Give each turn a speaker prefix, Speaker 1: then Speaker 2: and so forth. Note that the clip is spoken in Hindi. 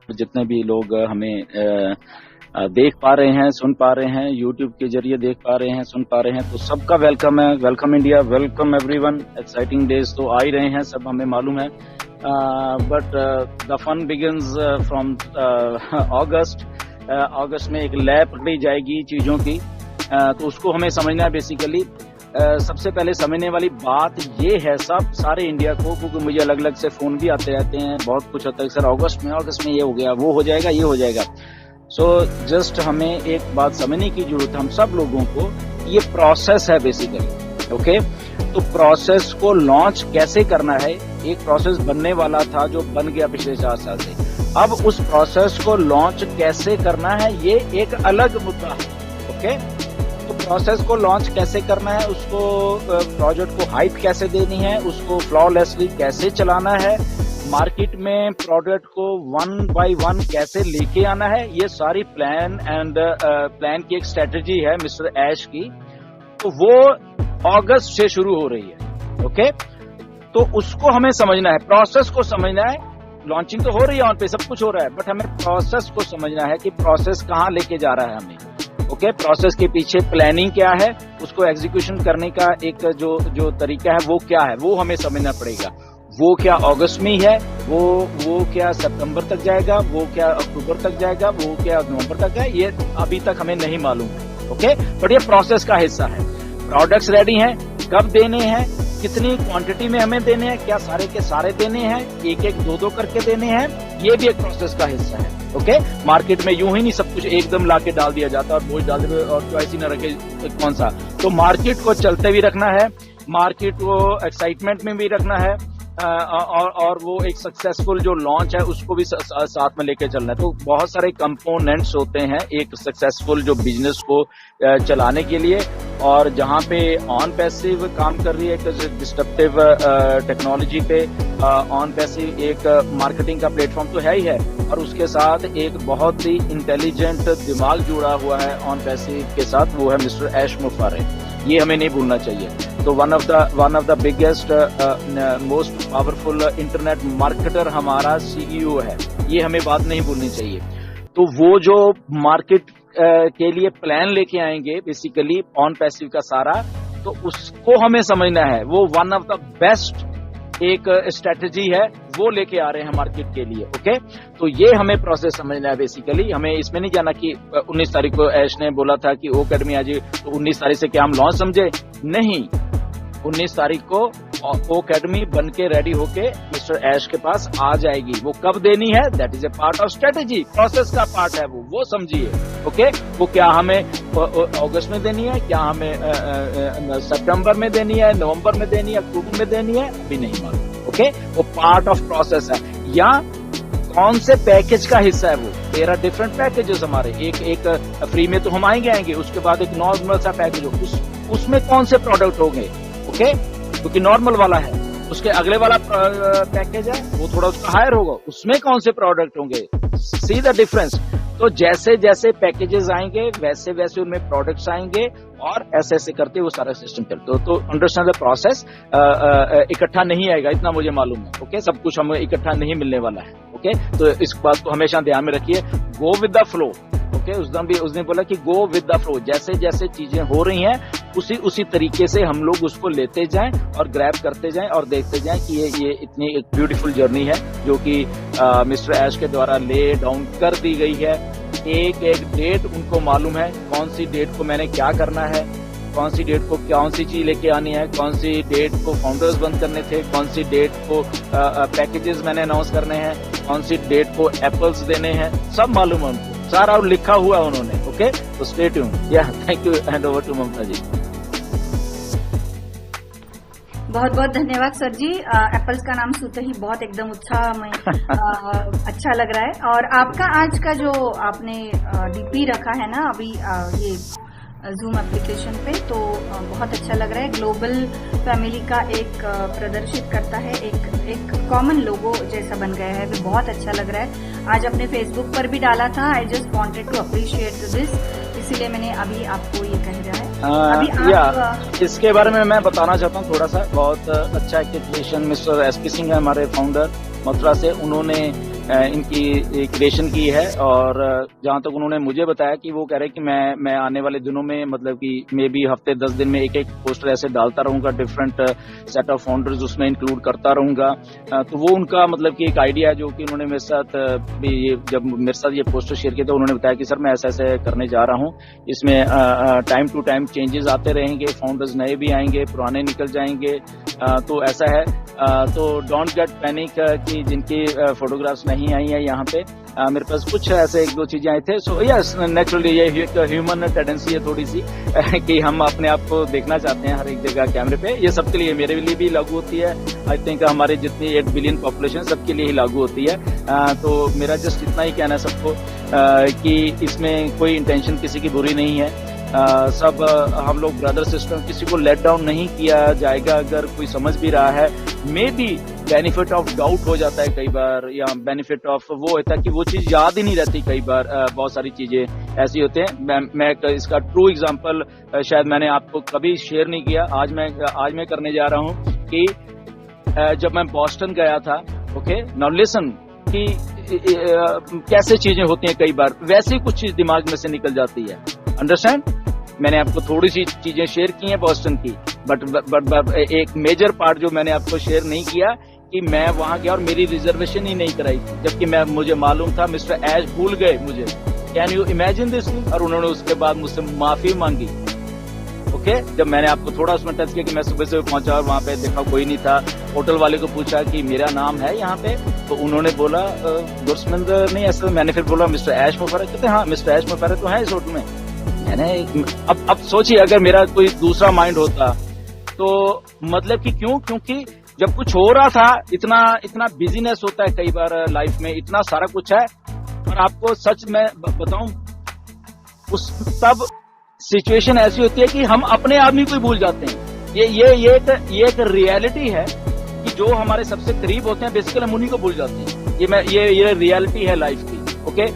Speaker 1: जितने भी लोग हमें देख पा रहे हैं, सुन पा रहे हैं, यूट्यूब के जरिए देख पा रहे हैं, सुन पा रहे हैं, तो सबका वेलकम है। Welcome India, welcome everyone. Exciting days तो आ ही रहे हैं, सब हमें मालूम है, but the fun begins from August. अगस्त में एक लय पकड़ी जाएगी चीजों की, तो उसको हमें समझना है। बेसिकली सबसे पहले समझने वाली बात ये है सब सारे इंडिया को, क्योंकि मुझे अलग अलग से फोन भी आते रहते हैं, बहुत कुछ होता है सर अगस्त में ये हो गया, वो हो जाएगा, ये हो जाएगा। सो जस्ट हमें एक बात समझने की जरूरत है हम सब लोगों को, ये प्रोसेस है बेसिकली। ओके, तो प्रोसेस को लॉन्च कैसे करना है। एक प्रोसेस बनने वाला था जो बन गया पिछले 4 साल से, अब उस प्रोसेस को लॉन्च कैसे करना है ये एक अलग मुद्दा है। ओके, तो प्रोसेस को लॉन्च कैसे करना है, उसको प्रोजेक्ट को हाइप कैसे देनी है, उसको फ्लॉलेसली कैसे चलाना है, मार्केट में प्रोडक्ट को 1 बाय 1 कैसे लेके आना है, ये सारी प्लान की एक स्ट्रेटेजी है मिस्टर ऐश की। तो वो अगस्त से शुरू हो रही है। ओके, तो उसको हमें समझना है, प्रोसेस को समझना है। लॉन्चिंग तो हो रही है, ऑन पे सब कुछ हो रहा है, बट हमें प्रोसेस को समझना है कि प्रोसेस कहाँ लेके जा रहा है हमें। ओके, प्रोसेस के पीछे प्लानिंग क्या है, उसको एग्जीक्यूशन करने का एक जो तरीका है वो क्या है, वो हमें समझना पड़ेगा। वो क्या अगस्त में ही है, वो क्या सितंबर तक जाएगा, वो क्या अक्टूबर तक जाएगा, वो क्या नवंबर तक है, ये अभी तक हमें नहीं मालूम है। ओके, बट ये प्रोसेस का हिस्सा है। प्रोडक्ट्स रेडी हैं, कब देने हैं, कितनी क्वांटिटी में हमें देने हैं, क्या सारे के सारे देने हैं, एक एक दो करके देने हैं, ये भी एक प्रोसेस का हिस्सा है। ओके, मार्केट में यूं ही नहीं सब कुछ एकदम लाके डाल दिया जाता और बोझ डाल दे और चॉइस ही न रखे कौन सा। तो मार्केट को चलते भी रखना है, मार्केट को एक्साइटमेंट में भी रखना है, और वो एक सक्सेसफुल जो लॉन्च है उसको भी साथ में लेके चलना है। तो बहुत सारे कंपोनेंट्स होते हैं एक सक्सेसफुल जो बिजनेस को चलाने के लिए, और जहां पे ऑन पैसिव काम कर रही है एक डिस्ट्रप्टिव टेक्नोलॉजी पे, ऑन पैसिव एक मार्केटिंग का प्लेटफॉर्म तो है ही है, और उसके साथ एक बहुत ही इंटेलिजेंट दिमाग जुड़ा हुआ है ऑन पैसिव के साथ, वो है मिस्टर ऐश मुफारे। ये हमें नहीं भूलना चाहिए। तो one of the biggest most powerful internet marketer हमारा सीईओ है, ये हमें बात नहीं भूलनी चाहिए। तो वो जो मार्केट के लिए प्लान लेके आएंगे बेसिकली ऑन पैसिव का सारा, तो उसको हमें समझना है। वो वन ऑफ द बेस्ट एक स्ट्रेटेजी है, वो लेके आ रहे हैं मार्केट के लिए। ओके, तो ये हमें प्रोसेस समझना है बेसिकली। हमें इसमें नहीं जाना कि 19 तारीख को ऐश ने बोला था कि ओ अकेडमी आज, तो 19 तारीख से क्या हम लॉन्च समझे, नहीं। 19 तारीख को ओ अकेडमी बन के रेडी होके मिस्टर ऐश के पास आ जाएगी। वो कब देनी है, that is a part of strategy, process का पार्ट है वो समझिए। ओके, वो क्या हमें अगस्त में देनी है, क्या हमें सितंबर में देनी है, नवंबर में देनी है, अक्टूबर में देनी है, अभी नहीं मालूम। ओके, वो पार्ट ऑफ प्रोसेस है, या कौन से पैकेज का हिस्सा है वो। 13 डिफरेंट पैकेजेस हमारे, एक फ्री में तो हम आएंगे, उसके बाद एक नॉर्मल सा पैकेज हो, उसमें कौन से प्रोडक्ट होंगे। ओके, क्योंकि नॉर्मल वाला है, उसके अगले वाला पैकेज है वो थोड़ा उसका हायर होगा, उसमें कौन से प्रोडक्ट होंगे। See the difference. तो जैसे जैसे पैकेजेस आएंगे वैसे वैसे उनमें प्रोडक्ट्स आएंगे, और ऐसे ऐसे करते वो सारा सिस्टम चलता। तो अंडरस्टैंड द प्रोसेस। इकट्ठा नहीं आएगा, इतना मुझे मालूम है। ओके, सब कुछ हमें इकट्ठा नहीं मिलने वाला है। ओके, तो इस बात को हमेशा ध्यान में रखिए। Go with the flow. Okay, उसने बोला कि गो विद द फ्लो, जैसे जैसे चीजें हो रही हैं उसी तरीके से हम लोग उसको लेते जाएं और ग्रैब करते जाएं और देखते जाएं कि ये इतनी एक ब्यूटीफुल जर्नी है जो कि मिस्टर ऐश के द्वारा ले डाउन कर दी गई है। एक एक डेट उनको मालूम है, कौन सी डेट को मैंने क्या करना है, कौन सी डेट को कौन सी चीज लेके आनी है, कौन सी डेट को फाउंडर्स बंद करने थे, कौन सी डेट को पैकेजेस मैंने अनाउंस करने हैं, कौन सी डेट को एप्पल्स देने हैं, सब मालूम है उनको, सारा लिखा हुआ है उन्होंने। ओके, तो स्टे ट्यून्ड। या thank you, hand over to Mamata ji.
Speaker 2: बहुत बहुत धन्यवाद सर जी। एप्पल्स का नाम सुनते ही बहुत एकदम उत्साह में अच्छा लग रहा है। और आपका आज का जो आपने डीपी रखा है ना अभी ये जूम एप्लीकेशन पे, तो बहुत अच्छा लग रहा है। ग्लोबल फैमिली का एक प्रदर्शित करता है, एक कॉमन लोगो जैसा बन गया है, वो बहुत अच्छा लग रहा है। आज अपने फेसबुक पर भी डाला था, I just wanted to appreciate this, इसीलिए मैंने अभी आपको ये कह रहा है। अभी आप
Speaker 1: इसके बारे में मैं बताना चाहता हूँ थोड़ा सा। बहुत अच्छा एक्टिवेशन मिस्टर एसपी सिंह है हमारे फाउंडर मथुरा से, उन्होंने इनकी क्रिएशन की है। और जहां तक उन्होंने मुझे बताया कि वो कह रहे हैं कि मैं आने वाले दिनों में मतलब कि मे बी हफ्ते 10 दिन में एक पोस्टर ऐसे डालता रहूंगा, डिफरेंट सेट ऑफ फाउंडर्स उसमें इंक्लूड करता रहूंगा। तो वो उनका मतलब कि एक आइडिया है जो कि उन्होंने मेरे साथ भी जब मेरे साथ ये पोस्टर शेयर किया तो उन्होंने बताया कि सर मैं ऐसे ऐसे करने जा रहा हूँ, इसमें टाइम टू टाइम चेंजेस आते रहेंगे, फाउंडर्स नए भी आएंगे, पुराने निकल जाएंगे। तो ऐसा है, तो डोंट गेट पैनिक कि जिनकी फोटोग्राफ्स नहीं आई है यहाँ पे। मेरे पास कुछ ऐसे एक दो चीजें आए थे। सो यस, नेचुरली ये एक ह्यूमन टेंडेंसी है थोड़ी सी कि हम अपने आप को देखना चाहते हैं हर एक जगह कैमरे पे। ये सबके लिए, मेरे लिए भी लागू होती है, आई थिंक हमारी जितनी 8 बिलियन पॉपुलेशन सबके लिए ही लागू होती है। तो मेरा जस्ट इतना ही कहना है सबको कि इसमें कोई इंटेंशन किसी की बुरी नहीं है। सब हम लोग ब्रदर सिस्टर, किसी को लेट डाउन नहीं किया जाएगा। अगर कोई समझ भी रहा है, may be benefit of doubt हो जाता है कई बार, या बेनिफिट ऑफ वो होता है कि वो चीज याद ही नहीं रहती कई बार। बहुत सारी चीजें ऐसी होती हैं। मैं इसका ट्रू एग्जांपल शायद मैंने आपको कभी शेयर नहीं किया, आज मैं करने जा रहा हूं कि जब मैं बॉस्टन गया था, ओके नाउ लिसन, कि कैसे चीजें होती हैं कई बार, वैसे कुछ चीज दिमाग में से निकल जाती है। अंडरस्टैंड? मैंने आपको थोड़ी सी चीजें शेयर की हैं बॉस्टन की, बट एक मेजर पार्ट जो मैंने आपको शेयर नहीं किया कि मैं वहां गया और मेरी रिजर्वेशन ही नहीं कराई थी, जबकि मुझे मालूम था। मिस्टर ऐश भूल गए मुझे। Can you imagine this? और उन्होंने उसके बाद मुझसे माफी मांगी। ओके, जब मैंने आपको थोड़ा उसमें टच किया कि मैं सुबह से पहुंचा और वहां पे देखा कोई नहीं था, होटल वाले को पूछा कि मेरा नाम है यहाँ पे, तो उन्होंने बोला गुरसमिंदर नहीं, ऐसा। मैंने फिर बोला मिस्टर ऐश मुफर्रत, कहते हाँ मिस्टर ऐश मुफर्रत तो है इस होटल में। मैंने अब सोचिए अगर मेरा कोई दूसरा माइंड होता तो मतलब कि क्योंकि जब कुछ हो रहा था, इतना बिजीनेस होता है कई बार लाइफ में, इतना सारा कुछ है। और आपको सच में बताऊं, उस तब सिचुएशन ऐसी होती है कि हम अपने आदमी को ही भूल जाते हैं। ये एक रियलिटी है कि जो हमारे सबसे करीब होते हैं बेसिकली हम उन्हीं को भूल जाते हैं। ये रियलिटी है लाइफ की। ओके,